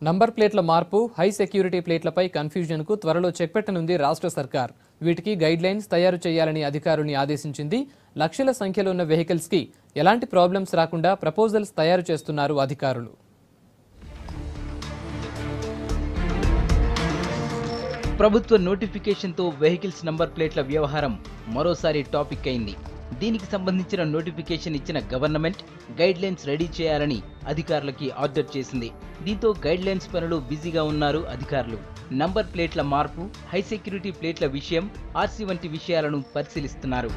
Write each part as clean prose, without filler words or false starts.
Number ప్లేట్ల మార్పు, high security ప్లేట్లపై కన్ఫ్యూజన్కు త్వరలో చెక్ పెట్టనుంది రాష్ట్ర సర్కార్. వీటికి గైడ్లైన్స్ తయారు చేయాలని అధికారుల్ని ఆదేశించింది. లక్షల సంఖ్యలో ఉన్న వెహికల్స్కి ఎలాంటి ప్రాబ్లమ్స్ రాకుండా ప్రపోజల్స్ తయారు చేస్తున్నారు అధికారులు. ప్రభుత్వ నోటిఫికేషన్తో వెహికల్స్ నంబర్ ప్లేట్ల వ్యవహారం మరోసారి టాపిక్ అయింది. దీనికి సంబంధించిన నోటిఫికేషన్ ఇచ్చిన గవర్నమెంట్ గైడ్లైన్స్ రెడీ చేయాలని అధికారులకి ఆర్డర్ చేసింది. దీంతో గైడ్లైన్స్ పనులు బిజీగా ఉన్నారు అధికారులు. నంబర్ ప్లేట్ల మార్పు, హై సెక్యూరిటీ ప్లేట్ల విషయం, ఆర్సీ వంటి విషయాలను పరిశీలిస్తున్నారు.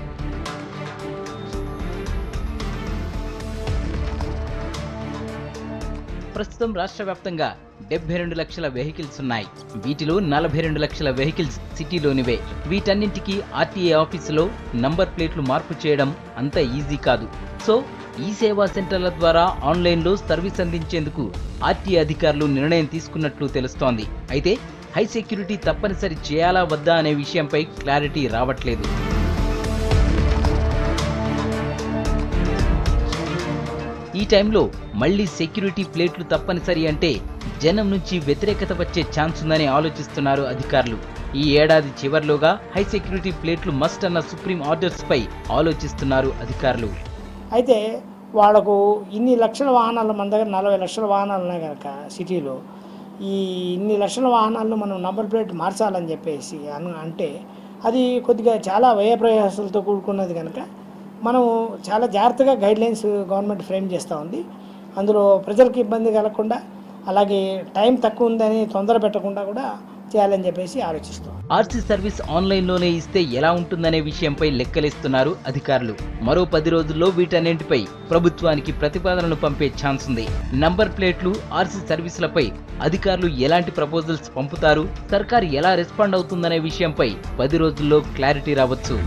ప్రస్తుతం రాష్ట్ర వ్యాప్తంగా 72 లక్షల వెహికల్స్ ఉన్నాయి. వీటిలో 42 లక్షల వెహికల్స్ సిటీలోనివే. వీటన్నింటికీ ఆర్టీఏ ఆఫీసులో నంబర్ ప్లేట్లు మార్పు చేయడం అంత ఈజీ కాదు. సో ఈ సేవా సెంటర్ల ద్వారా ఆన్లైన్లో సర్వీస్ అందించేందుకు ఆర్టీఏ అధికారులు నిర్ణయం తీసుకున్నట్లు తెలుస్తోంది. అయితే హై సెక్యూరిటీ తప్పనిసరి చేయాలా వద్దా అనే విషయంపై క్లారిటీ రావట్లేదు. ఈ టైంలో మళ్లీ సెక్యూరిటీ ప్లేట్లు తప్పనిసరి అంటే జనం నుంచి వ్యతిరేకత వచ్చే ఛాన్స్ ఉందని ఆలోచిస్తున్నారు అధికారులు. ఈ ఏడాది చివర్లోగా హై సెక్యూరిటీ ప్లేట్లు మస్ట్ అన్న సుప్రీం ఆర్డర్స్ పై ఆలోచిస్తున్నారు అధికారులు. అయితే వాళ్ళకు ఇన్ని లక్షల వాహనాలు, మన దగ్గర 40 లక్షల వాహనాలు ఉన్నాయి కనుక సిటీలో, ఈ ఇన్ని లక్షల వాహనాలను మనం నంబర్ ప్లేట్ మార్చాలని చెప్పేసి అంటే అది కొద్దిగా చాలా వ్యయ ప్రయాసాలతో కూడుకున్నది కనుక మనం చాలా జాగ్రత్తగా గైడ్లైన్స్ గవర్నమెంట్ ఫ్రేమ్ చేస్తూ ఉంది. అందులో ప్రజలకు ఇబ్బంది కలగకుండా, అలాగే టైం తక్కువ ఉందని తొందర పెట్టకుండా కూడా చేయాలని చెప్పేసి ఆలోచిస్తాం. ఆర్సీ సర్వీస్ ఆన్లైన్లోనే ఇస్తే ఎలా ఉంటుందనే విషయంపై లెక్కలేస్తున్నారు అధికారులు. మరో 10 రోజుల్లో వీటన్నింటిపై ప్రభుత్వానికి ప్రతిపాదనలు పంపే ఛాన్స్ ఉంది. నంబర్ ప్లేట్లు, ఆర్సీ సర్వీసులపై అధికారులు ఎలాంటి ప్రపోజల్స్ పంపుతారు, సర్కారు ఎలా రెస్పాండ్ అవుతుందనే విషయంపై 10 రోజుల్లో క్లారిటీ రావచ్చు.